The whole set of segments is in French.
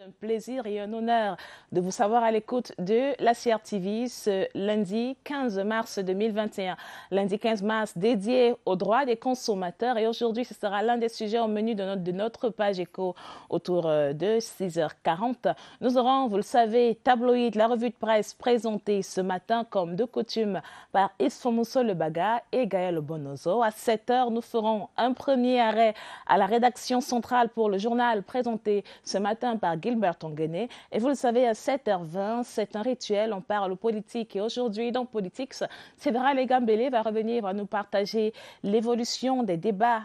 Un plaisir et un honneur de vous savoir à l'écoute de la CRTV ce lundi 15 mars 2021. Lundi 15 mars dédié aux droits des consommateurs et aujourd'hui ce sera l'un des sujets au menu de notre page éco autour de 6h40. Nous aurons, vous le savez, tabloïd, la revue de presse présentée ce matin comme de coutume par Isfomuso Lebaga et Gaël Bonozo. À 7h, nous ferons un premier arrêt à la rédaction centrale pour le journal présenté ce matin par Gilbert Onguene. Et vous le savez, à 7h20, c'est un rituel, on parle politique. Et aujourd'hui, dans Politics, Sévéra Legambele va revenir, va nous partager l'évolution des débats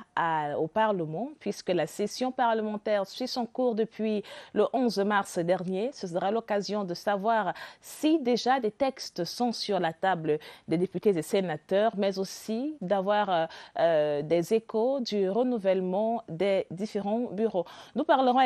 au Parlement, puisque la session parlementaire suit son cours depuis le 11 mars dernier. Ce sera l'occasion de savoir si déjà des textes sont sur la table des députés et sénateurs, mais aussi d'avoir des échos du renouvellement des différents bureaux. Nous aurons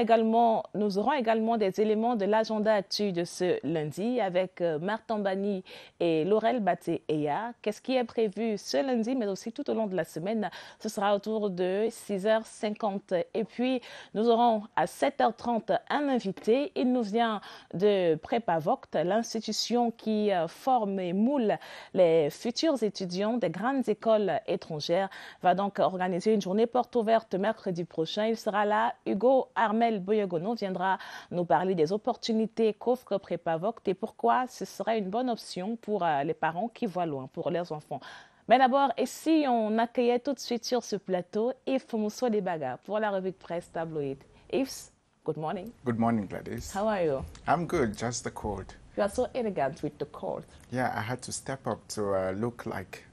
également des éléments de l'agenda actu de ce lundi avec Martin Bani et Laurel Baté-Eya. Qu'est-ce qui est prévu ce lundi, mais aussi tout au long de la semaine? Ce sera autour de 6h50. Et puis, nous aurons à 7h30 un invité. Il nous vient de Prépavoct, l'institution qui forme et moule les futurs étudiants des grandes écoles étrangères. Va donc organiser une journée porte ouverte mercredi prochain. Il sera là. Hugo Armel Boyogono viendra nous parler des opportunités qu'offre Prépavoct et pourquoi ce serait une bonne option pour les parents qui voient loin pour leurs enfants. Mais d'abord, et si on accueillait tout de suite sur ce plateau Isfomuso Lebaga pour la revue de presse tabloïd. Ifs, good morning. Good morning, Gladys. How are you? I'm good, just the cold. You are so elegant with the cold. Yeah, I had to step up to look like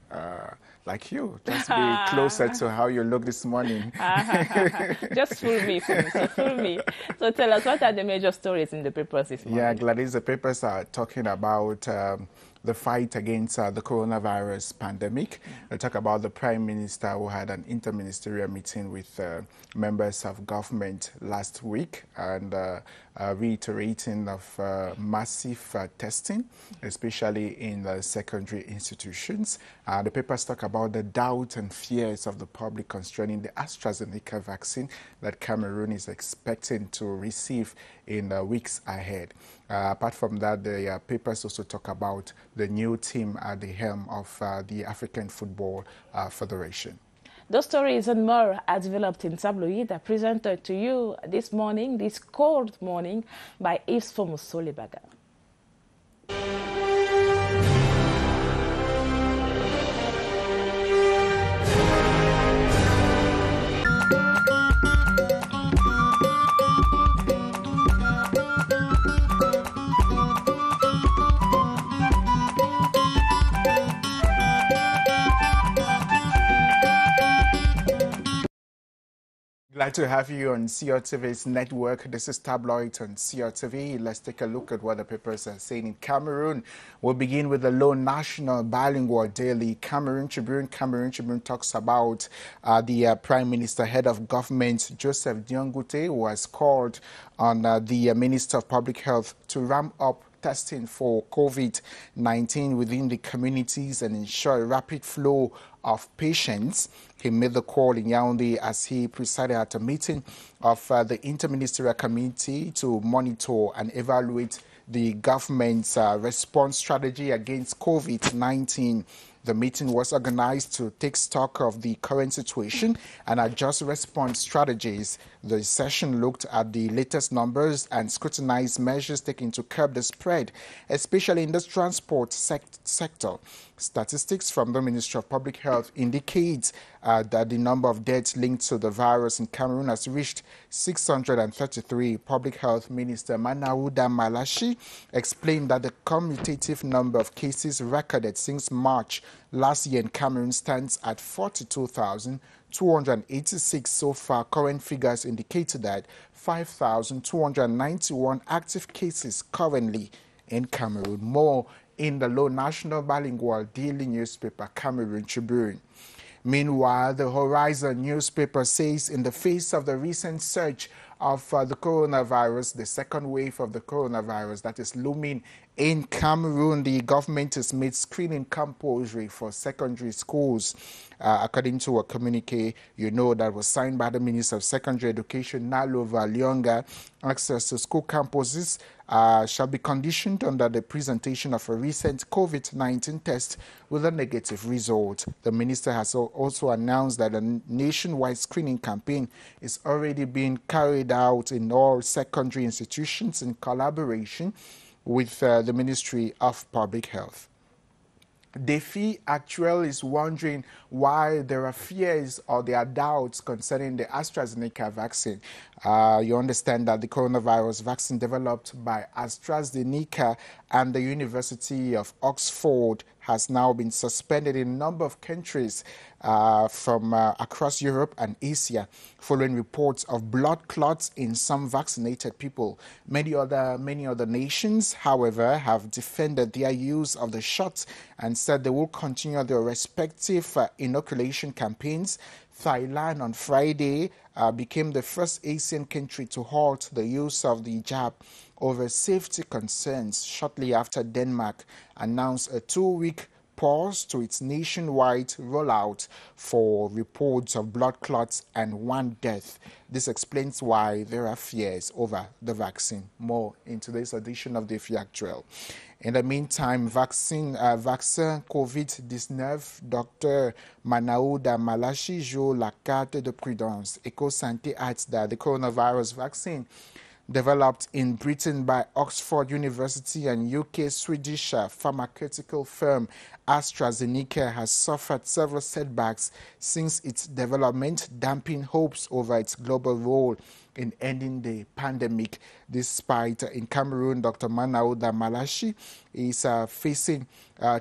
you, just be closer to how you look this morning. Just fool me, fool me. So tell us, what are the major stories in the papers this morning? Yeah, Gladys, the papers are talking about the fight against the coronavirus pandemic. They talk about the Prime Minister who had an interministerial meeting with members of government last week and reiterating of massive testing, especially in the secondary institutions. The papers talk about the doubt and fears of the public concerning the AstraZeneca vaccine that Cameroon is expecting to receive in the weeks ahead. Apart from that, the papers also talk about the new team at the helm of the African Football Federation. Those stories and more are developed in Tabloid, are presented to you this morning, this cold morning, by Isfomuso Lebaga. Glad to have you on CRTV's network. This is Tabloid on CRTV. Let's take a look at what the papers are saying in Cameroon. We'll begin with the Lone National Bilingual Daily Cameroon Tribune. Cameroon Tribune talks about the Prime Minister, Head of Government, Joseph Diongute, who has called on the Minister of Public Health to ramp up testing for COVID-19 within the communities and ensure a rapid flow of patients. He made the call in Yaoundé as he presided at a meeting of the Interministerial Committee to monitor and evaluate the government's response strategy against COVID-19. The meeting was organized to take stock of the current situation and adjust response strategies. The session looked at the latest numbers and scrutinized measures taken to curb the spread, especially in the transport sector. Statistics from the Ministry of Public Health indicate that the number of deaths linked to the virus in Cameroon has reached 633. Public Health Minister Manauda Malashi explained that the cumulative number of cases recorded since March last year in Cameroon stands at 42,286 so far. Current figures indicated that 5,291 active cases currently in Cameroon. More in the Lone National Bilingual Daily newspaper, Cameroon Tribune. Meanwhile, the Horizon newspaper says in the face of the recent surge of the coronavirus, the second wave of the coronavirus that is looming In Cameroon, the government has made screening compulsory for secondary schools. According to a communique, that was signed by the Minister of Secondary Education, Nalo Valyonga, access to school campuses shall be conditioned under the presentation of a recent COVID-19 test with a negative result. The minister has also announced that a nationwide screening campaign is already being carried out in all secondary institutions in collaboration with the Ministry of Public Health. Defi Actuel is wondering why there are fears or there are doubts concerning the AstraZeneca vaccine. You understand that the coronavirus vaccine developed by AstraZeneca and the University of Oxford has now been suspended in a number of countries from across Europe and Asia following reports of blood clots in some vaccinated people. Many other nations, however, have defended their use of the shots and said they will continue their respective inoculation campaigns. Thailand on Friday became the first Asian country to halt the use of the jab over safety concerns shortly after Denmark announced a 2-week pause to its nationwide rollout for reports of blood clots and 1 death. This explains why there are fears over the vaccine. More in today's edition of Defi Actuel. In the meantime, vaccin COVID-19, Dr. Manaouda Malachi joue la carte de prudence. EcoSanté adds that the coronavirus vaccine developed in Britain by Oxford University and UK-Swedish pharmaceutical firm AstraZeneca has suffered several setbacks since its development, damping hopes over its global role in ending the pandemic. Despite in Cameroon, Dr. Manaouda Malachi is facing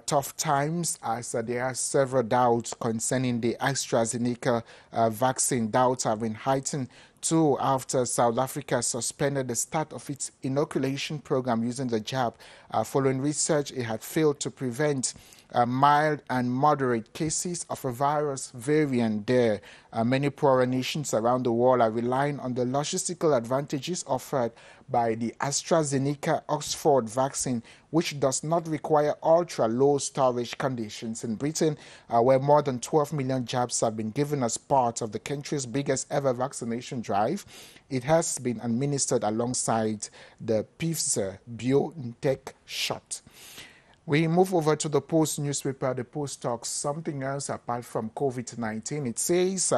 tough times as there are several doubts concerning the AstraZeneca vaccine. Doubts have been heightened too after South Africa suspended the start of its inoculation program using the jab. Following research, it had failed to prevent mild and moderate cases of a virus variant there. Many poorer nations around the world are relying on the logistical advantages offered by the AstraZeneca Oxford vaccine, which does not require ultra-low storage conditions. In Britain, where more than 12 million jabs have been given as part of the country's biggest ever vaccination drive, it has been administered alongside the Pfizer BioNTech shot. We move over to the Post newspaper. The Post talks something else apart from COVID-19. It says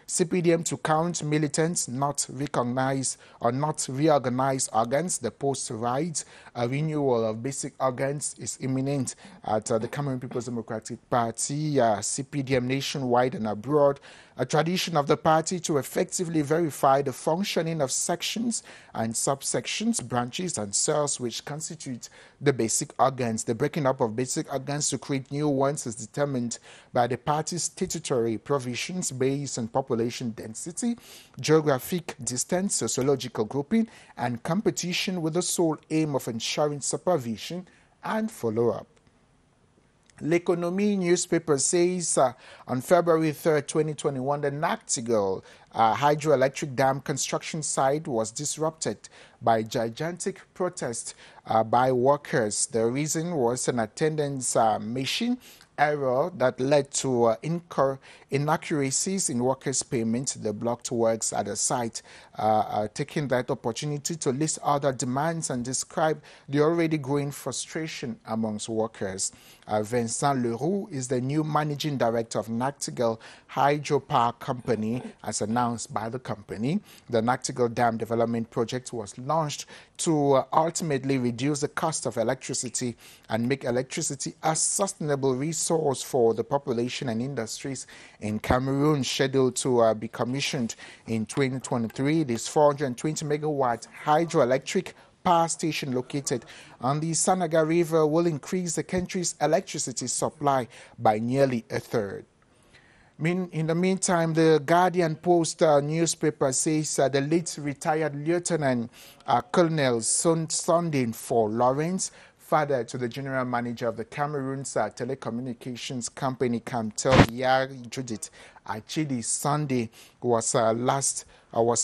CPDM to count militants not recognize or not reorganize organs. The Post writes a renewal of basic organs is imminent at the Cameroon People's Democratic Party, CPDM nationwide and abroad. A tradition of the party to effectively verify the functioning of sections and subsections, branches and cells which constitute the basic organs. The breaking up of basic organs to create new ones is determined by the party's statutory provisions based on population density, geographic distance, sociological grouping, and competition with the sole aim of ensuring supervision and follow-up. L'Economie newspaper says on February 3rd, 2021, the Nachtigal hydroelectric dam construction site was disrupted by gigantic protest by workers. The reason was an attendance machine error that led to inaccuracies in workers' payment. The blocked works at the site, taking that opportunity to list other demands and describe the already growing frustration amongst workers. Vincent Leroux is the new managing director of Nachtigal Hydropower Company, as announced by the company. The Nachtigal Dam development project was launched to ultimately reduce the cost of electricity and make electricity a sustainable resource for the population and industries in Cameroon. Scheduled to be commissioned in 2023, this 420 megawatt hydroelectric power station located on the Sanaga River will increase the country's electricity supply by nearly a third. In the meantime, the Guardian Post newspaper says the late retired Lieutenant Colonel Sundin for Lawrence father to the general manager of the Cameroon's telecommunications company, Camtel, Judith Achidi, Sunday was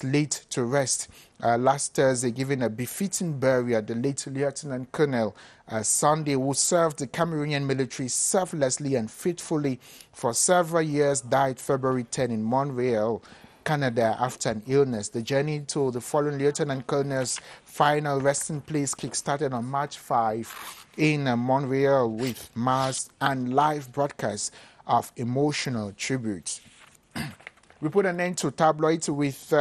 laid to rest last Thursday, giving a befitting burial. The late Lieutenant Colonel Sunday, who served the Cameroonian military selflessly and faithfully for several years, died February 10 in Montreal, Canada, after an illness. The journey to the fallen Lieutenant Colonel's final resting place kick-started on March 5 in Montreal with mass and live broadcasts of emotional tributes. We put an end to tabloids with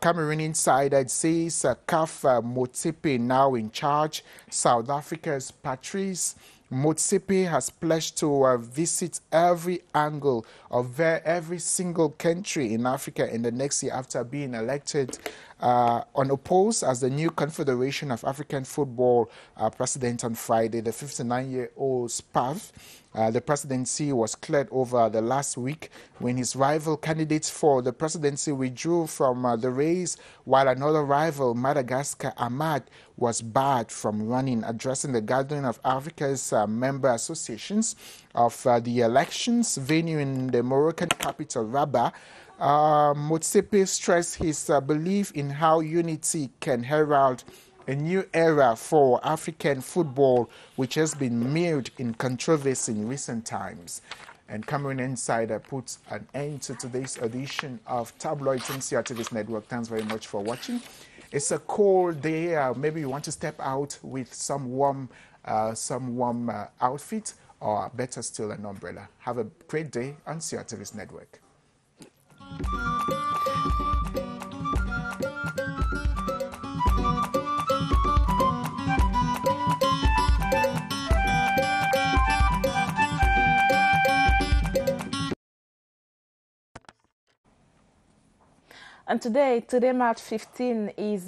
Cameroon Insider. It says CAF Motsepe now in charge. South Africa's Patrice Motsepe has pledged to visit every angle of every single country in Africa in the next year after being elected unopposed as the new Confederation of African Football president on Friday. The 59-year-old SPAF, the presidency was cleared over the last week when his rival candidates for the presidency withdrew from the race, while another rival, Madagascar Ahmad, was barred from running. Addressing the gathering of Africa's member associations of the elections venue in the Moroccan capital, Rabat, Motsepe stressed his belief in how unity can herald a new era for African football, which has been mired in controversy in recent times. And Cameroon Insider puts an end to today's edition of Tabloids on CRTV's network. Thanks very much for watching. It's a cold day. Maybe you want to step out with some warm outfit, or better still, an umbrella. Have a great day on CRTV's network. And today, March 15, is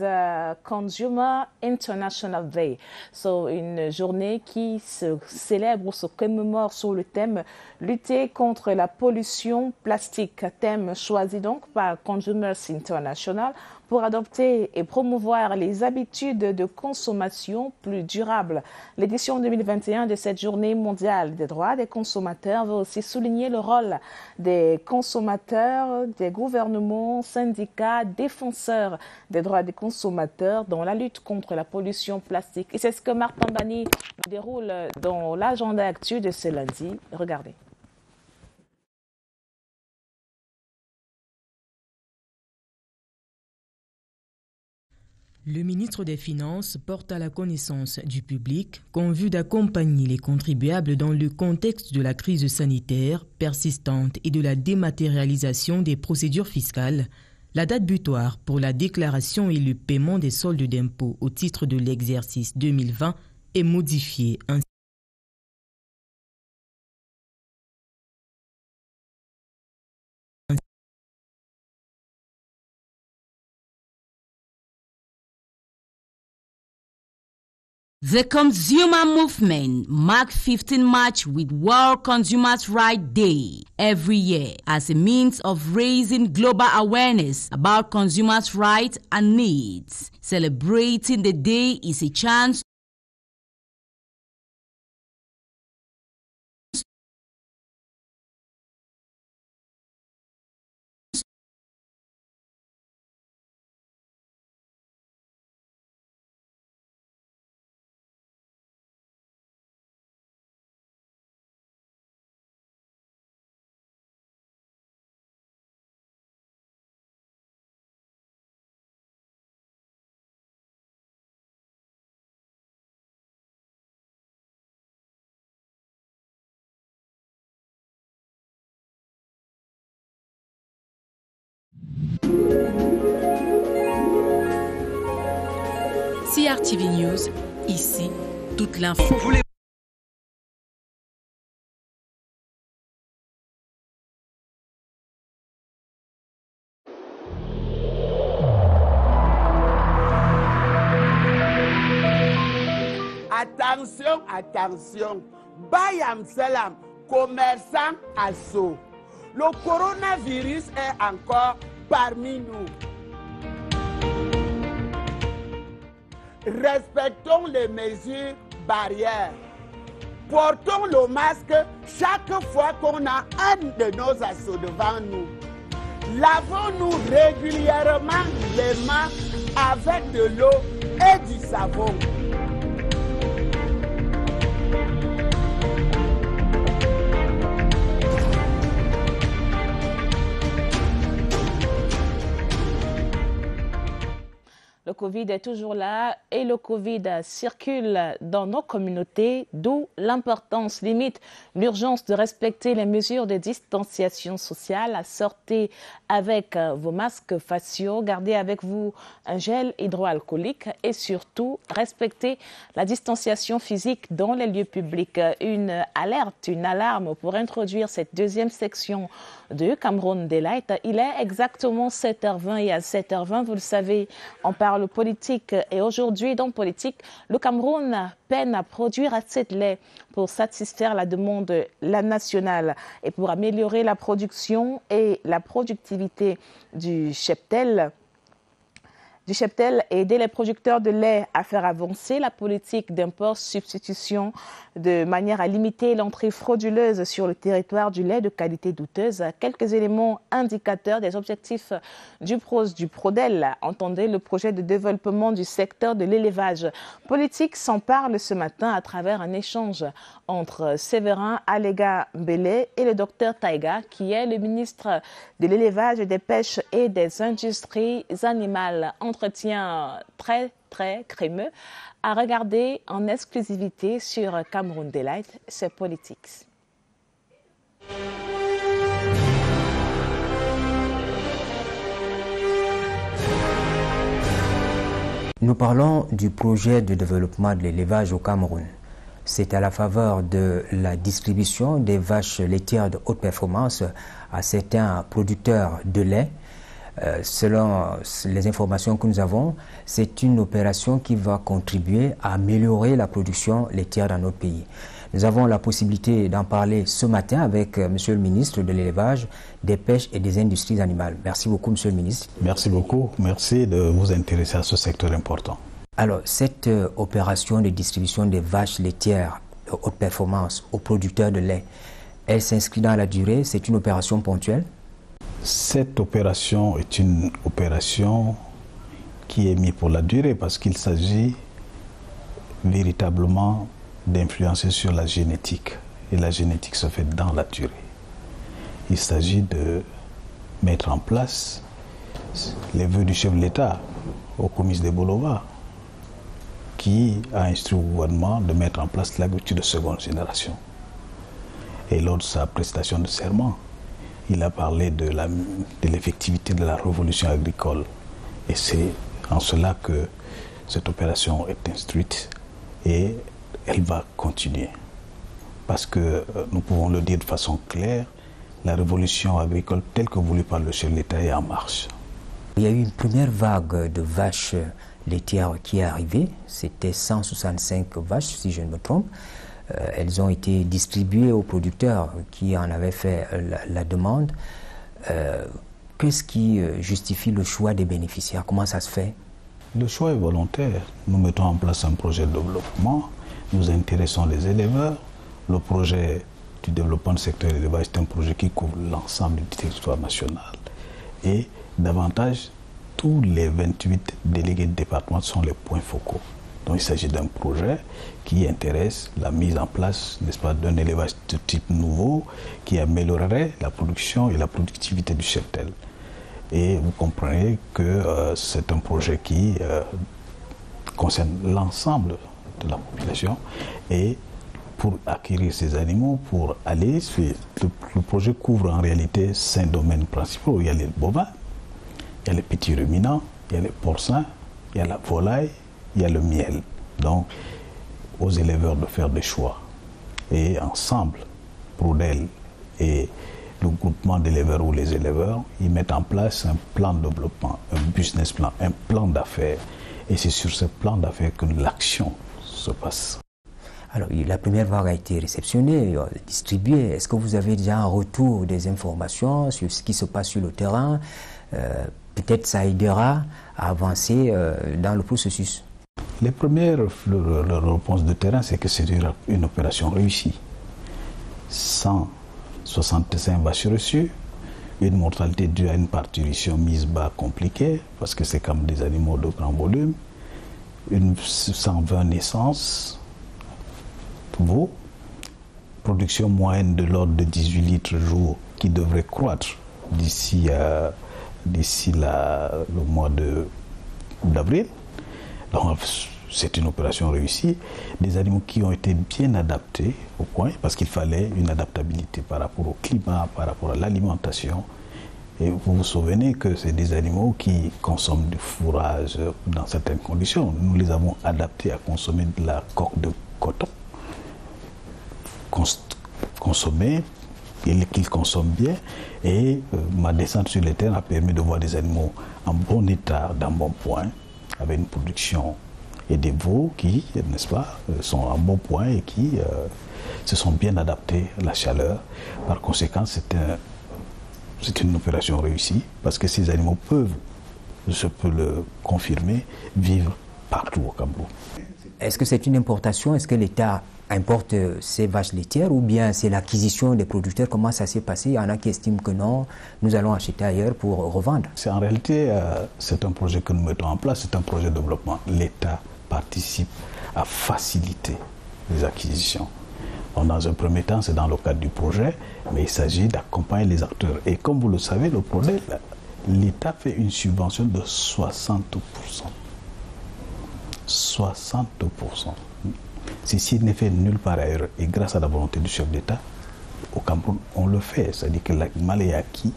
Consumer International Day. So, une journée qui se célèbre ou se commémore sur le thème « Lutter contre la pollution plastique », thème choisi donc par Consumers International pour adopter et promouvoir les habitudes de consommation plus durables. L'édition 2021 de cette journée mondiale des droits des consommateurs veut aussi souligner le rôle des consommateurs, des gouvernements, syndicats, défenseurs des droits des consommateurs dans la lutte contre la pollution plastique. Et c'est ce que Martin Bani déroule dans l'agenda actu de ce lundi. Regardez. Le ministre des Finances porte à la connaissance du public qu'en vue d'accompagner les contribuables dans le contexte de la crise sanitaire persistante et de la dématérialisation des procédures fiscales, la date butoir pour la déclaration et le paiement des soldes d'impôts au titre de l'exercice 2020 est modifiée. The consumer movement marks 15 March with World Consumers' Rights Day every year as a means of raising global awareness about consumers' rights and needs. Celebrating the day is a chance CRTV News, ici, toute l'info. Attention, attention. Bayam Salam, commerçant Asso. Le coronavirus est encore parmi nous. Respectons les mesures barrières. Portons le masque chaque fois qu'on a un de nos assauts devant nous. Lavons-nous régulièrement les mains avec de l'eau et du savon. Le Covid est toujours là et le Covid circule dans nos communautés, d'où l'importance, limite, l'urgence de respecter les mesures de distanciation sociale. Sortez avec vos masques faciaux, gardez avec vous un gel hydroalcoolique et surtout respectez la distanciation physique dans les lieux publics. Une alerte, une alarme pour introduire cette deuxième section de Cameroun Daylight. Il est exactement 7h20 et à 7h20, vous le savez, on parle politique et aujourd'hui dans politique, le Cameroun peine à produire assez de lait pour satisfaire la demande nationale et pour améliorer la production et la productivité du cheptel et aider les producteurs de lait à faire avancer la politique d'import-substitution de manière à limiter l'entrée frauduleuse sur le territoire du lait de qualité douteuse. Quelques éléments indicateurs des objectifs du PRODEL. Entendez le projet de développement du secteur de l'élevage. Politique s'en parle ce matin à travers un échange entre Séverin Alega-Mbele et le docteur Taïga, qui est le ministre de l'élevage, des pêches et des industries animales. Entretien très crémeux à regarder en exclusivité sur Cameroun Daylight, c'est Politics. Nous parlons du projet de développement de l'élevage au Cameroun. C'est à la faveur de la distribution des vaches laitières de haute performance à certains producteurs de lait. Selon les informations que nous avons, c'est une opération qui va contribuer à améliorer la production laitière dans notre pays. Nous avons la possibilité d'en parler ce matin avec Monsieur le ministre de l'Élevage, des Pêches et des Industries animales. Merci beaucoup, Monsieur le ministre. Merci beaucoup. Merci de vous intéresser à ce secteur important. Alors, cette opération de distribution des vaches laitières de haute performance aux producteurs de lait, elle s'inscrit dans la durée, c'est une opération ponctuelle? Cette opération est une opération qui est mise pour la durée parce qu'il s'agit véritablement d'influencer sur la génétique. Et la génétique se fait dans la durée. Il s'agit de mettre en place les vœux du chef de l'État au comice de Bolova, qui a instruit au gouvernement de mettre en place l'agriculture de seconde génération. Et lors de sa prestation de serment, il a parlé de l'effectivité de la révolution agricole. Et c'est en cela que cette opération est instruite et elle va continuer. Parce que nous pouvons le dire de façon claire, la révolution agricole telle que voulue par le chef de l'État est en marche. Il y a eu une première vague de vaches laitières qui est arrivée. C'était 165 vaches, si je ne me trompe. Elles ont été distribuées aux producteurs qui en avaient fait la demande. Qu'est-ce qui justifie le choix des bénéficiaires? Comment ça se fait? Le choix est volontaire. Nous mettons en place un projet de développement. Nous intéressons les éleveurs. Le projet du développement du secteur de l'élevage est un projet qui couvre l'ensemble du territoire national. Et davantage, tous les 28 délégués de département sont les points focaux. Donc il s'agit d'un projet qui intéresse la mise en place, n'est-ce pas, d'un élevage de type nouveau qui améliorerait la production et la productivité du cheptel. Et vous comprenez que c'est un projet qui concerne l'ensemble de la population. Et pour acquérir ces animaux, pour aller, le projet couvre en réalité 5 domaines principaux. Il y a les bovins, il y a les petits ruminants, il y a les porcins, il y a la volaille, il y a le miel. Donc, aux éleveurs de faire des choix. Et ensemble, PRODEL et le groupement d'éleveurs ou les éleveurs, ils mettent en place un plan de développement, un business plan, un plan d'affaires. Et c'est sur ce plan d'affaires que l'action se passe. Alors, la première vague a été réceptionnée, distribuée. Est-ce que vous avez déjà un retour des informations sur ce qui se passe sur le terrain? Peut-être ça aidera à avancer dans le processus. Les premières réponses de terrain, c'est que c'est une opération réussie. 165 vaches reçues, une mortalité due à une parturition mise bas compliquée, parce que c'est comme des animaux de grand volume, 120 naissances, veaux, production moyenne de l'ordre de 18 litres jour qui devrait croître d'ici le mois d'avril. Donc c'est une opération réussie. Des animaux qui ont été bien adaptés au point, parce qu'il fallait une adaptabilité par rapport au climat, par rapport à l'alimentation. Et vous vous souvenez que c'est des animaux qui consomment du fourrage dans certaines conditions. Nous les avons adaptés à consommer de la coque de coton, consommés et qu'ils consomment bien. Et ma descente sur les terres a permis de voir des animaux en bon état, d'un bon point, avec une production et des veaux qui, n'est-ce pas, sont en bon point et qui se sont bien adaptés à la chaleur. Par conséquent, c'est une opération réussie parce que ces animaux peuvent, je peux le confirmer, vivre partout au Cameroun. Est-ce que c'est une importation? Est-ce que l'État importe ces vaches laitières ou bien c'est l'acquisition des producteurs? Comment ça s'est passé? Il y en a qui estiment que non, nous allons acheter ailleurs pour revendre. En réalité, c'est un projet que nous mettons en place, c'est un projet de développement. L'État participe à faciliter les acquisitions. Donc, dans un premier temps, c'est dans le cadre du projet, mais il s'agit d'accompagner les acteurs. Et comme vous le savez, le projet, l'État fait une subvention de 60%. 60%. Ceci n'est fait nulle part ailleurs. Et grâce à la volonté du chef d'État, au Cameroun, on le fait. C'est-à-dire que l'animal est acquis,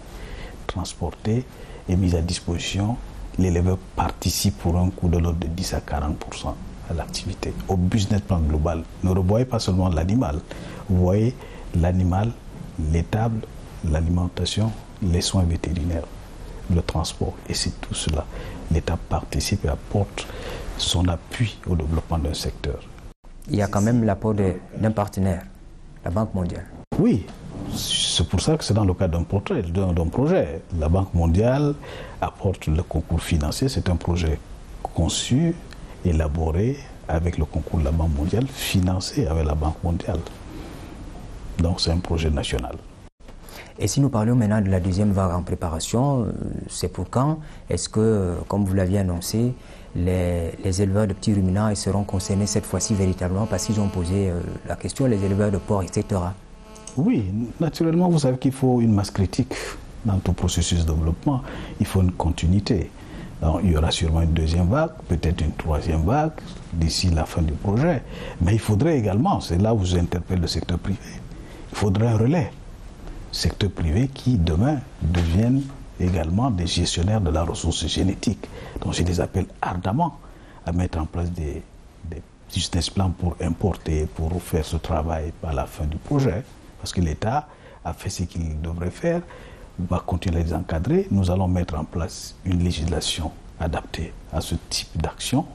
transporté et mis à disposition. L'éleveur participe pour un coût de l'ordre de 10 à 40% à l'activité. Au business plan global, ne revoyez pas seulement l'animal. Vous voyez l'animal, l'étable, l'alimentation, les soins vétérinaires, le transport. Et c'est tout cela. L'État participe et apporte son appui au développement d'un secteur. Il y a quand même l'apport d'un partenaire, la Banque mondiale. Oui, c'est pour ça que c'est dans le cadre d'un projet. La Banque mondiale apporte le concours financier. C'est un projet conçu, élaboré avec le concours de la Banque mondiale, financé avec la Banque mondiale. Donc c'est un projet national. Et si nous parlons maintenant de la deuxième vague en préparation, c'est pour quand? Est-ce que, comme vous l'aviez annoncé, les éleveurs de petits ruminants ils seront concernés cette fois-ci véritablement parce qu'ils ont posé la question, les éleveurs de porcs, etc. Oui, naturellement, vous savez qu'il faut une masse critique dans tout processus de développement. Il faut une continuité. Donc, il y aura sûrement une deuxième vague, peut-être une troisième vague d'ici la fin du projet. Mais il faudrait également, c'est là où j'interpelle le secteur privé, il faudrait un relais. Secteur privé qui, demain, deviennent également des gestionnaires de la ressource génétique. Donc je les appelle ardemment à mettre en place des business plans pour importer, pour faire ce travail à la fin du projet. Parce que l'État a fait ce qu'il devrait faire, va continuer à les encadrer. Nous allons mettre en place une législation adaptée à ce type d'action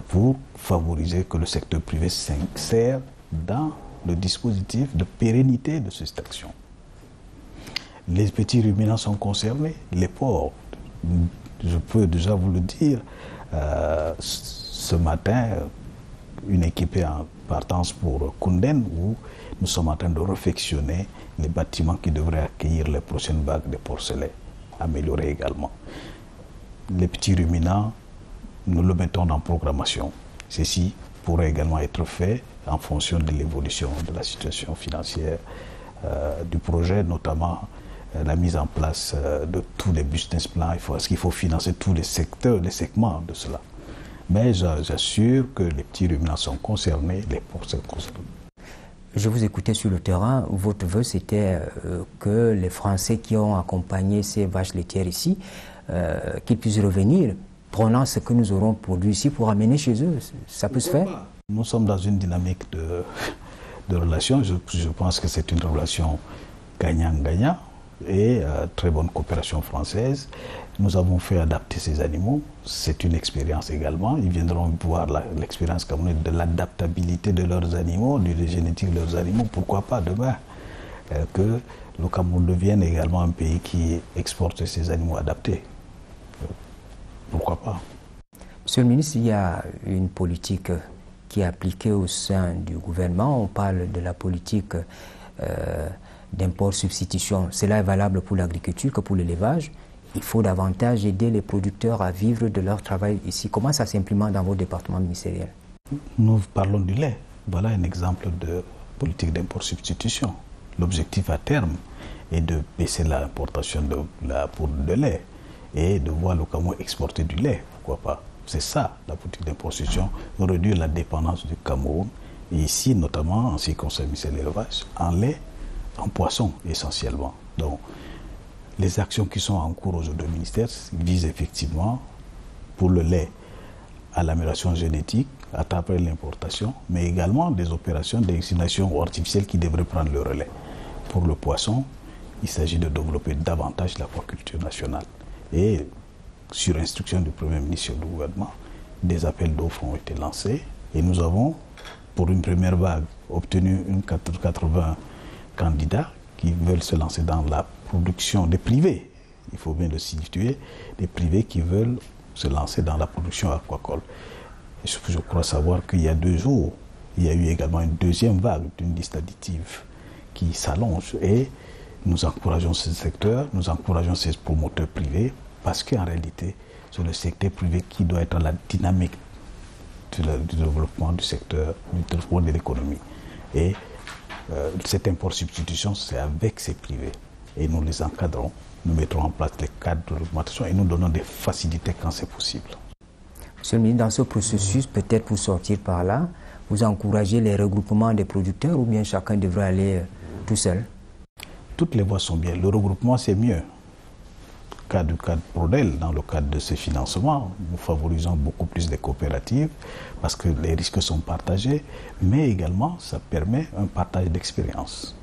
pour favoriser que le secteur privé s'insère dans le dispositif de pérennité de cette action. Les petits ruminants sont concernés, les porcs. Je peux déjà vous le dire, ce matin, une équipe est en partance pour Kounden où nous sommes en train de réfectionner les bâtiments qui devraient accueillir les prochaines vagues de porcelets, améliorer également. Les petits ruminants, nous le mettons en programmation. Ceci pourrait également être fait en fonction de l'évolution de la situation financière du projet, notamment la mise en place de tous les business plans. Parce qu'il faut financer tous les secteurs, les segments de cela. Mais j'assure que les petits ruminants sont concernés, les porcs sont concernés. Je vous écoutais sur le terrain. Votre vœu, c'était que les Français qui ont accompagné ces vaches laitières ici, qu'ils puissent revenir, prenant ce que nous aurons produit ici pour amener chez eux. Ça peut se faire? Nous sommes dans une dynamique de relation. Je pense que c'est une relation gagnant-gagnant et très bonne coopération française. Nous avons fait adapter ces animaux. C'est une expérience également. Ils viendront voir l'expérience de l'adaptabilité de leurs animaux, de la génétique de leurs animaux. Pourquoi pas demain que le Cameroun devienne également un pays qui exporte ces animaux adaptés. Pourquoi pas? Monsieur le ministre, il y a une politique qui est appliquée au sein du gouvernement. On parle de la politique d'import-substitution. Cela est valable pour l'agriculture que pour l'élevage. Il faut davantage aider les producteurs à vivre de leur travail ici. Comment ça s'implémente dans vos départements ministériels? Nous parlons du lait. Voilà un exemple de politique d'import-substitution. L'objectif à terme est de baisser l'importation de lait et de voir le Cameroun exporter du lait. Pourquoi pas? C'est ça la politique d'import-substitution, réduire la dépendance du Cameroun. Et ici, notamment, en ce qui concerne l'élevage, en lait, en poisson essentiellement. Donc, les actions qui sont en cours aujourd'hui au ministère visent effectivement, pour le lait, à l'amélioration génétique, à travers l'importation, mais également des opérations d'insémination artificielle qui devraient prendre le relais. Pour le poisson, il s'agit de développer davantage l'aquaculture nationale. Et sur instruction du Premier ministre du gouvernement, des appels d'offres ont été lancés et nous avons, pour une première vague, obtenu 80 candidats qui veulent se lancer dans la production des privés. Il faut bien le situer, des privés qui veulent se lancer dans la production aquacole. Je crois savoir qu'il y a 2 jours, il y a eu également une deuxième vague d'une liste additive qui s'allonge et nous encourageons ce secteur, nous encourageons ces promoteurs privés parce qu'en réalité, c'est le secteur privé qui doit être la dynamique du développement du secteur, du développement de l'économie. Et cette import-substitution, c'est avec ces privés. Et nous les encadrons, nous mettrons en place les cadres de réglementation et nous donnons des facilités quand c'est possible. Monsieur le ministre, dans ce processus, peut-être pour sortir par là, vous encouragez les regroupements des producteurs ou bien chacun devrait aller tout seul? Toutes les voies sont bien. Le regroupement, c'est mieux. Cadre Prodel, dans le cadre de ce financement, nous favorisons beaucoup plus les coopératives parce que les risques sont partagés, mais également ça permet un partage d'expérience.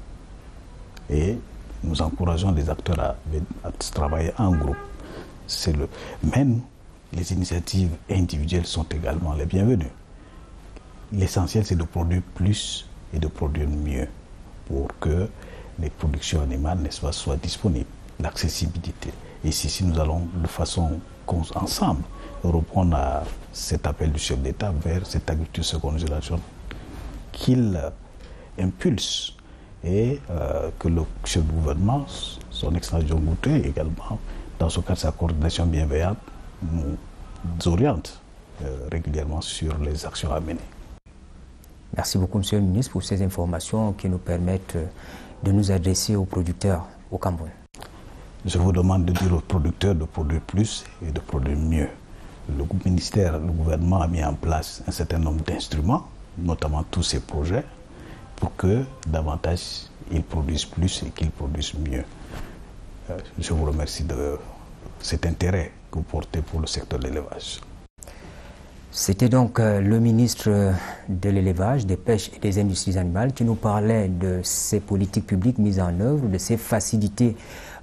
Et nous encourageons les acteurs à travailler en groupe. Même les initiatives individuelles sont également les bienvenues. L'essentiel, c'est de produire plus et de produire mieux pour que les productions animales, n'est-ce pas, soient disponibles. L'accessibilité. Et ici, nous allons de façon ensemble répondre à cet appel du chef d'État vers cette agriculture seconde génération qu'il impulse et que le chef du gouvernement, son excellence John Gouté également, dans ce cadre de sa coordination bienveillante, nous oriente régulièrement sur les actions à mener. Merci beaucoup, Monsieur le ministre, pour ces informations qui nous permettent de nous adresser aux producteurs au Cameroun. Je vous demande de dire aux producteurs de produire plus et de produire mieux. Le ministère, le gouvernement a mis en place un certain nombre d'instruments, notamment tous ces projets, pour que davantage ils produisent plus et qu'ils produisent mieux. Je vous remercie de cet intérêt que vous portez pour le secteur de l'élevage. C'était donc le ministre de l'élevage, des pêches et des industries animales qui nous parlait de ces politiques publiques mises en œuvre, de ces facilités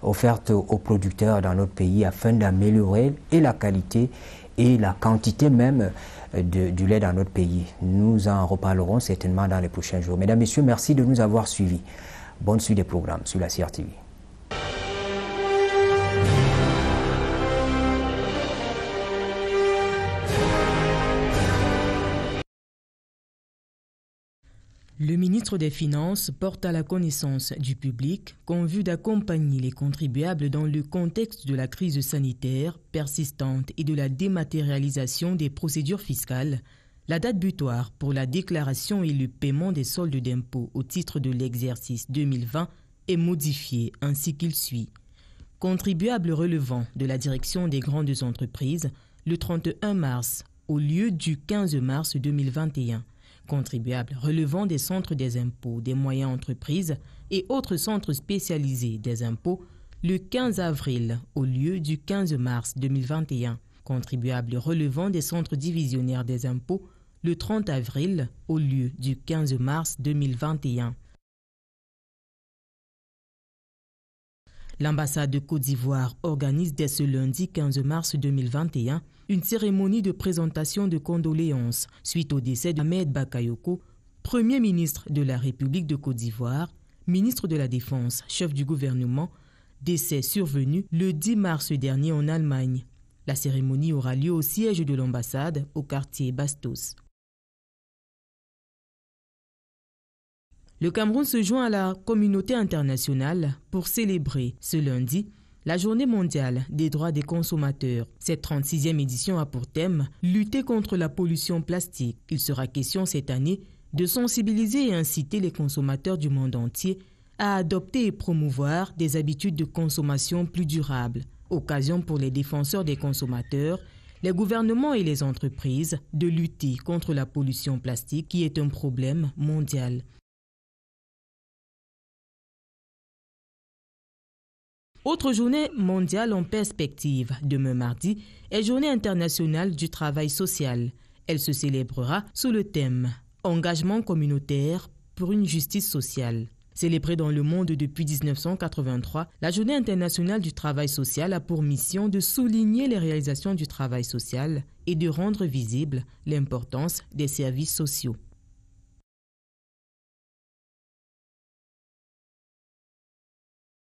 offertes aux producteurs dans notre pays afin d'améliorer et la qualité et la quantité même du lait dans notre pays. Nous en reparlerons certainement dans les prochains jours. Mesdames, Messieurs, merci de nous avoir suivis. Bonne suite des programmes sur la CRTV. Le ministre des Finances porte à la connaissance du public qu'en vue d'accompagner les contribuables dans le contexte de la crise sanitaire persistante et de la dématérialisation des procédures fiscales, la date butoir pour la déclaration et le paiement des soldes d'impôts au titre de l'exercice 2020 est modifiée ainsi qu'il suit. Contribuables relevant de la direction des grandes entreprises, le 31 mars au lieu du 15 mars 2021. Contribuables relevant des centres des impôts des moyennes entreprises et autres centres spécialisés des impôts le 15 avril au lieu du 15 mars 2021. Contribuables relevant des centres divisionnaires des impôts le 30 avril au lieu du 15 mars 2021. L'ambassade de Côte d'Ivoire organise dès ce lundi 15 mars 2021 une cérémonie de présentation de condoléances suite au décès d'Ahmed Bakayoko, Premier ministre de la République de Côte d'Ivoire, ministre de la Défense, chef du gouvernement, décès survenu le 10 mars dernier en Allemagne. La cérémonie aura lieu au siège de l'ambassade au quartier Bastos. Le Cameroun se joint à la communauté internationale pour célébrer ce lundi la Journée mondiale des droits des consommateurs. Cette 36e édition a pour thème « Lutter contre la pollution plastique ». Il sera question cette année de sensibiliser et inciter les consommateurs du monde entier à adopter et promouvoir des habitudes de consommation plus durables. Occasion pour les défenseurs des consommateurs, les gouvernements et les entreprises de lutter contre la pollution plastique qui est un problème mondial. Autre journée mondiale en perspective, demain mardi, est Journée internationale du travail social. Elle se célébrera sous le thème « Engagement communautaire pour une justice sociale ». Célébrée dans le monde depuis 1983, la Journée internationale du travail social a pour mission de souligner les réalisations du travail social et de rendre visible l'importance des services sociaux.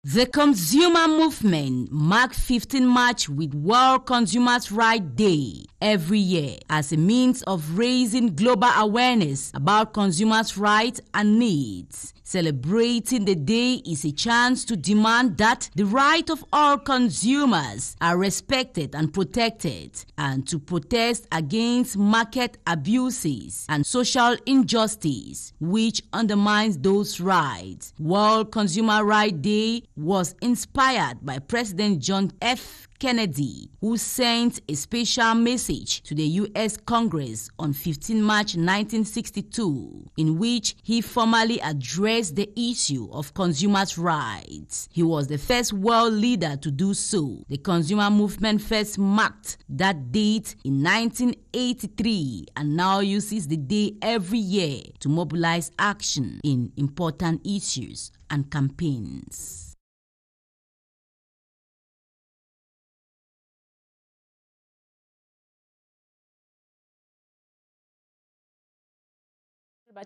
The Consumer Movement marks 15 March with World Consumers' Rights Day every year as a means of raising global awareness about consumers' rights and needs. Celebrating the day is a chance to demand that the rights of all consumers are respected and protected, and to protest against market abuses and social injustice which undermines those rights. World Consumer Rights Day was inspired by President John F. Kennedy, who sent a special message to the U.S. Congress on 15 March 1962, in which he formally addressed the issue of consumers' rights. He was the first world leader to do so. The consumer movement first marked that date in 1983 and now uses the day every year to mobilize action in important issues and campaigns.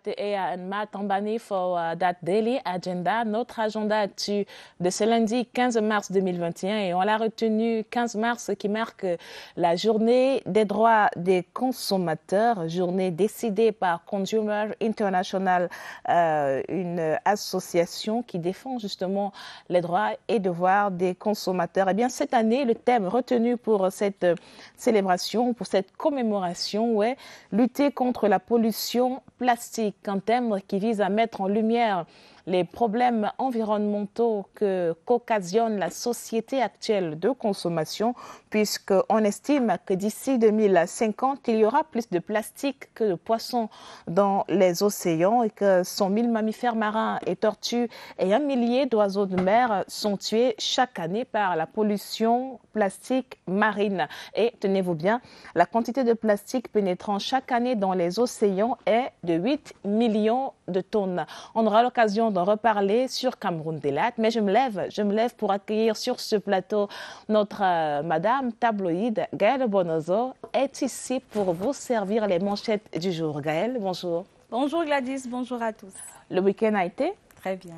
And Matt Tambani for that daily agenda. Notre agenda actu de ce lundi 15 mars 2021 et on l'a retenu 15 mars qui marque la journée des droits des consommateurs, journée décidée par Consumer International, une association qui défend justement les droits et devoirs des consommateurs. Eh bien, cette année, le thème retenu pour cette célébration, pour cette commémoration, est lutter contre la pollution plastique, un thème qui vise à mettre en lumière les problèmes environnementaux qu'occasionne la société actuelle de consommation, puisqu'on estime que d'ici 2050, il y aura plus de plastique que de poissons dans les océans et que 100 000 mammifères marins et tortues et 1 millier d'oiseaux de mer sont tués chaque année par la pollution plastique marine. Et tenez-vous bien, la quantité de plastique pénétrant chaque année dans les océans est de 8 millions de tonnes. On aura l'occasion d'en reparler sur Cameroun Délat, mais je me lève pour accueillir sur ce plateau notre Madame Tabloïd. Gaëlle Bonozo est ici pour vous servir les manchettes du jour. Gaëlle, bonjour. Bonjour Gladys, bonjour à tous. Le week-end a été? Très bien.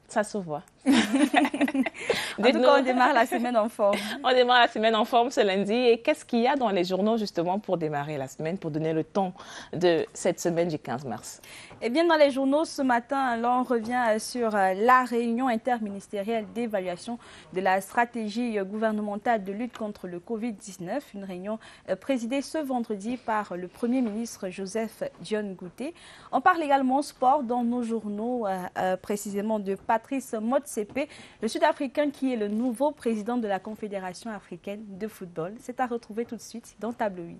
Ça se voit. En tout cas, on démarre la semaine en forme. On démarre la semaine en forme ce lundi. Et qu'est-ce qu'il y a dans les journaux justement pour démarrer la semaine, pour donner le ton de cette semaine du 15 mars? Eh bien, dans les journaux, ce matin, là, on revient sur la réunion interministérielle d'évaluation de la stratégie gouvernementale de lutte contre le Covid-19. Une réunion présidée ce vendredi par le Premier ministre Joseph Dione Ngouté. On parle également sport dans nos journaux, précisément de Patrice Motsepe, le Sud-Africain qui est le nouveau président de la Confédération africaine de football. C'est à retrouver tout de suite dans Tabloïd.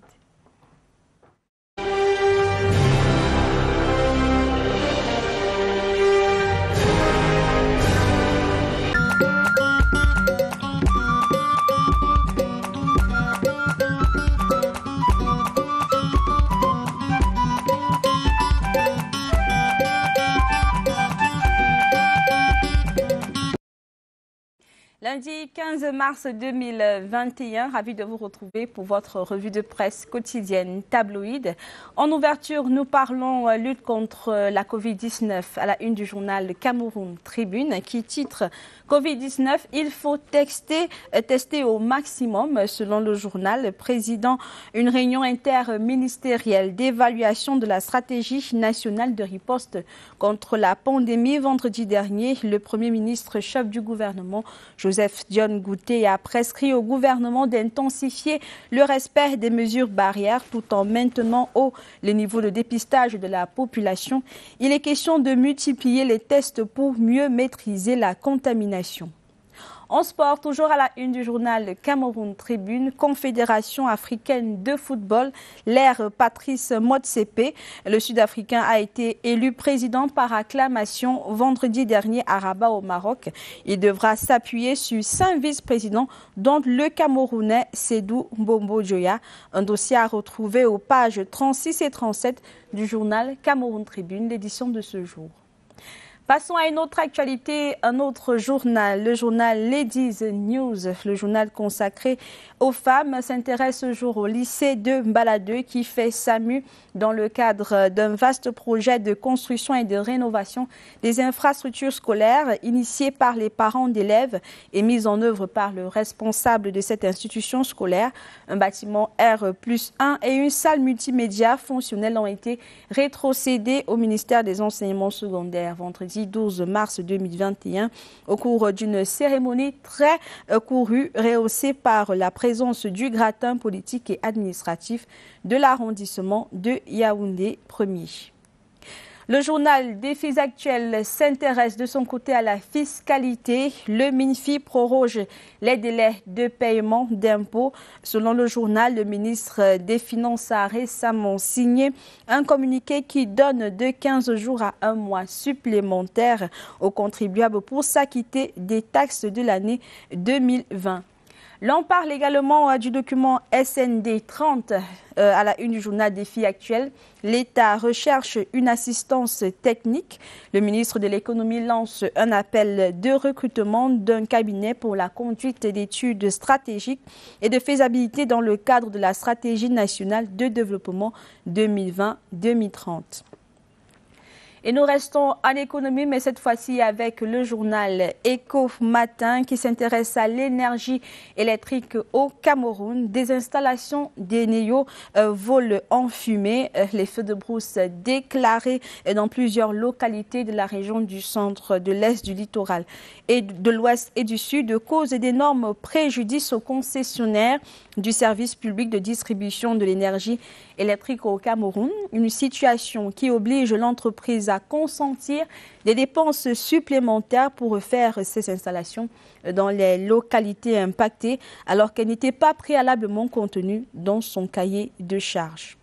Lundi 15 mars 2021, ravi de vous retrouver pour votre revue de presse quotidienne tabloïd. En ouverture, nous parlons lutte contre la Covid-19 à la une du journal Cameroun Tribune qui titre Covid-19, il faut tester au maximum. Selon le journal, président, une réunion interministérielle d'évaluation de la stratégie nationale de riposte contre la pandémie vendredi dernier. Le Premier ministre chef du gouvernement, Joseph Dione Gouté, a prescrit au gouvernement d'intensifier le respect des mesures barrières tout en maintenant haut les niveaux de dépistage de la population. Il est question de multiplier les tests pour mieux maîtriser la contamination. En sport, toujours à la une du journal Cameroun Tribune, Confédération africaine de football, l'ère Patrice Motsepe. Le Sud-Africain a été élu président par acclamation vendredi dernier à Rabat au Maroc. Il devra s'appuyer sur 5 vice-présidents, dont le Camerounais Sédou Mbombo Dioya. Un dossier à retrouver aux pages 36 et 37 du journal Cameroun Tribune, l'édition de ce jour. Passons à une autre actualité, un autre journal, le journal Ladies News, le journal consacré aux femmes, s'intéresse ce jour au lycée de Mbaladeu qui fait SAMU dans le cadre d'un vaste projet de construction et de rénovation des infrastructures scolaires initié par les parents d'élèves et mis en œuvre par le responsable de cette institution scolaire. Un bâtiment R+1 et une salle multimédia fonctionnelle ont été rétrocédés au ministère des Enseignements secondaires vendredi 12 mars 2021 au cours d'une cérémonie très courue rehaussée par la présence du gratin politique et administratif de l'arrondissement de Yaoundé 1er. Le journal Défis actuels s'intéresse de son côté à la fiscalité. Le MINFI proroge les délais de paiement d'impôts. Selon le journal, le ministre des Finances a récemment signé un communiqué qui donne de 15 jours à 1 mois supplémentaires aux contribuables pour s'acquitter des taxes de l'année 2020. L'on parle également du document SND 30 à la une du journal Défis actuels. L'État recherche une assistance technique. Le ministre de l'économie lance un appel de recrutement d'un cabinet pour la conduite d'études stratégiques et de faisabilité dans le cadre de la stratégie nationale de développement 2020-2030. Et nous restons en économie, mais cette fois-ci avec le journal Éco Matin qui s'intéresse à l'énergie électrique au Cameroun. Des installations d'Eneo volent en fumée. Les feux de brousse déclarés dans plusieurs localités de la région du centre, de l'est du littoral et de l'ouest et du sud causent d'énormes préjudices aux concessionnaires du service public de distribution de l'énergie électrique au Cameroun. Une situation qui oblige l'entreprise à consentir des dépenses supplémentaires pour refaire ces installations dans les localités impactées alors qu'elles n'étaient pas préalablement contenues dans son cahier de charges.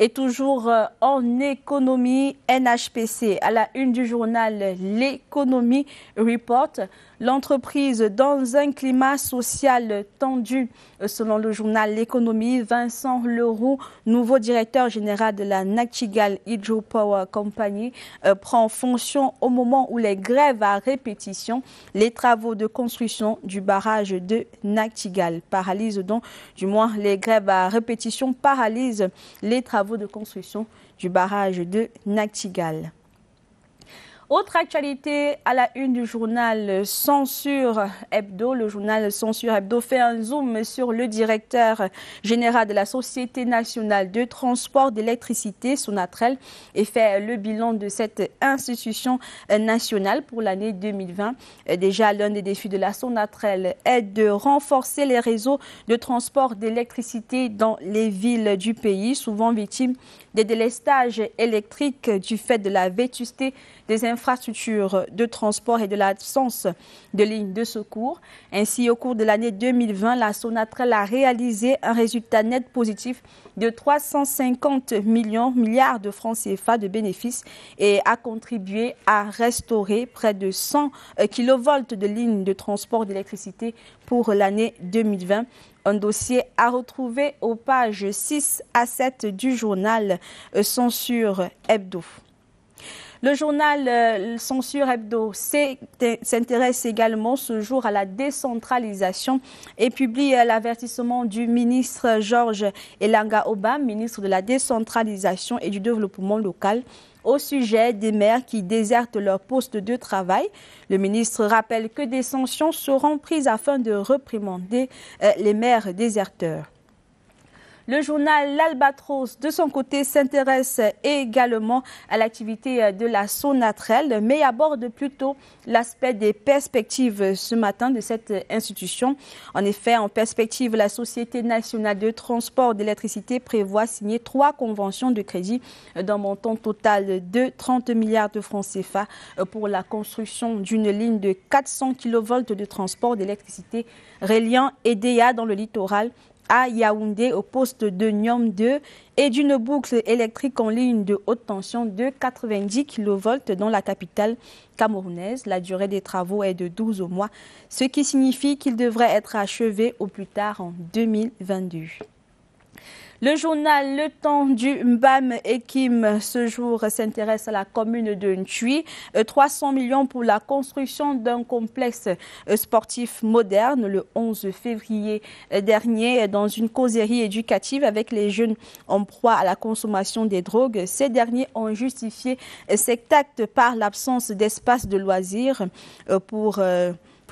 Et toujours en économie, NHPC, à la une du journal L'économie Report, l'entreprise dans un climat social tendu. Selon le journal L'économie, Vincent Leroux, nouveau directeur général de la Nachtigal Hydropower Company, prend fonction au moment où les grèves à répétition, les travaux de construction du barrage de Nachtigal paralysent donc, du moins les grèves à répétition paralysent les travaux de construction du barrage de Nachtigal. Autre actualité à la une du journal Censure Hebdo. Le journal Censure Hebdo fait un zoom sur le directeur général de la Société nationale de transport d'électricité, Sonatrel, et fait le bilan de cette institution nationale pour l'année 2020. Déjà, l'un des défis de la Sonatrel est de renforcer les réseaux de transport d'électricité dans les villes du pays, souvent victimes des délestages électriques du fait de la vétusté des infrastructures de transport et de l'absence de lignes de secours. Ainsi, au cours de l'année 2020, la Sonatrel a réalisé un résultat net positif de 350 milliards de francs CFA de bénéfices et a contribué à restaurer près de 100 kV de lignes de transport d'électricité pour l'année 2020. Un dossier à retrouver aux pages 6 à 7 du journal Censure Hebdo. Le journal Censure Hebdo s'intéresse également ce jour à la décentralisation et publie l'avertissement du ministre Georges Elanga Obam, ministre de la décentralisation et du développement local, au sujet des maires qui désertent leur poste de travail. Le ministre rappelle que des sanctions seront prises afin de réprimander les maires déserteurs. Le journal L'Albatros, de son côté, s'intéresse également à l'activité de la Sonatrel, mais aborde plutôt l'aspect des perspectives ce matin de cette institution. En effet, en perspective, la Société nationale de transport d'électricité prévoit signer 3 conventions de crédit d'un montant total de 30 milliards de francs CFA pour la construction d'une ligne de 400 kV de transport d'électricité reliant Edea dans le littoral à Yaoundé au poste de Niom 2 et d'une boucle électrique en ligne de haute tension de 90 kV dans la capitale camerounaise. La durée des travaux est de 12 mois, ce qui signifie qu'ils devraient être achevés au plus tard en 2022. Le journal Le Temps du Mbam Ekim ce jour s'intéresse à la commune de Ntui. 300 millions pour la construction d'un complexe sportif moderne le 11 février dernier dans une causerie éducative avec les jeunes en proie à la consommation des drogues. Ces derniers ont justifié cet acte par l'absence d'espace de loisirs pour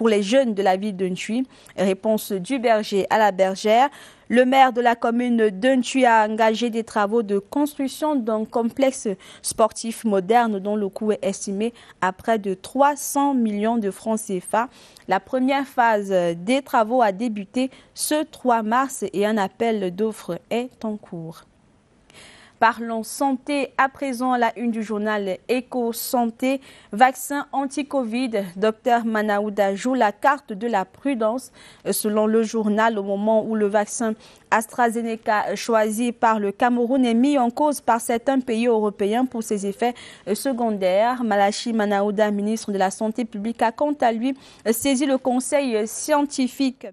les jeunes de la ville de Ntui. Réponse du berger à la bergère. Le maire de la commune de Ntui a engagé des travaux de construction d'un complexe sportif moderne dont le coût est estimé à près de 300 millions de francs CFA. La première phase des travaux a débuté ce 3 mars et un appel d'offres est en cours. Parlons santé à présent à la une du journal Éco-Santé. Vaccin anti-Covid, Dr Manaouda joue la carte de la prudence. Selon le journal, au moment où le vaccin AstraZeneca choisi par le Cameroun est mis en cause par certains pays européens pour ses effets secondaires, Malachi Manaouda, ministre de la Santé publique, a quant à lui saisi le conseil scientifique.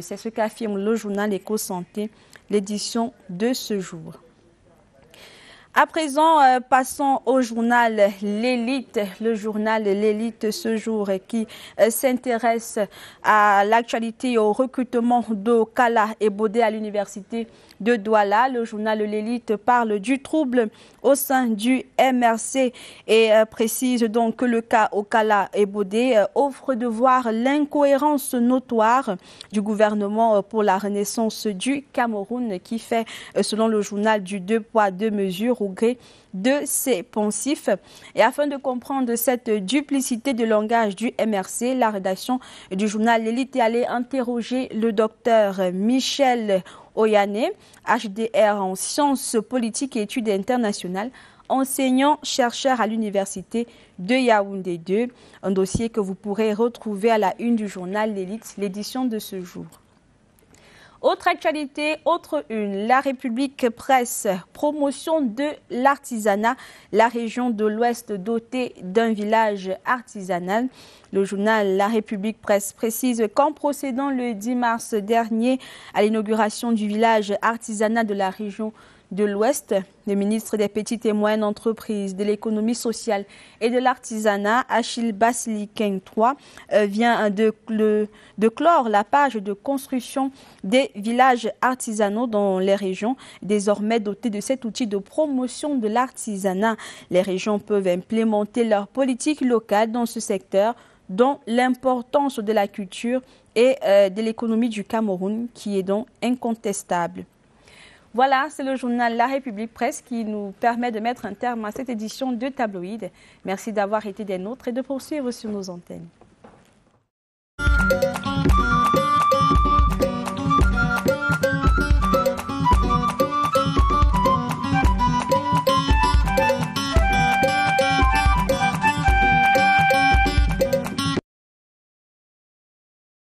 C'est ce qu'affirme le journal Éco-Santé, l'édition de ce jour. À présent, passons au journal L'Élite. Le journal L'Élite ce jour qui s'intéresse à l'actualité et au recrutement d'Okala Ebodé à l'université de Douala. Le journal L'Élite parle du trouble au sein du MRC et précise donc que le cas Okala Ebodé offre de voir l'incohérence notoire du gouvernement pour la renaissance du Cameroun qui fait, selon le journal, du 2 poids 2 mesures au gré de ses poncifs. Et afin de comprendre cette duplicité de langage du MRC, la rédaction du journal L'Élite est allée interroger le docteur Michel Oyane, HDR en sciences politiques et études internationales, enseignant-chercheur à l'université de Yaoundé 2, un dossier que vous pourrez retrouver à la une du journal L'Élite, l'édition de ce jour. Autre actualité, autre une, la République Presse, promotion de l'artisanat, la région de l'Ouest dotée d'un village artisanal. Le journal La République Presse précise qu'en procédant le 10 mars dernier à l'inauguration du village artisanat de la région de l'Ouest, le ministre des Petites et Moyennes Entreprises, de l'économie sociale et de l'artisanat, Achille Basili-Keng III, vient de clore la page de construction des villages artisanaux dans les régions, désormais dotées de cet outil de promotion de l'artisanat. Les régions peuvent implémenter leur politique locale dans ce secteur, dont l'importance de la culture et de l'économie du Cameroun, qui est donc incontestable. Voilà, c'est le journal La République Presse qui nous permet de mettre un terme à cette édition de Tabloïd. Merci d'avoir été des nôtres et de poursuivre sur nos antennes.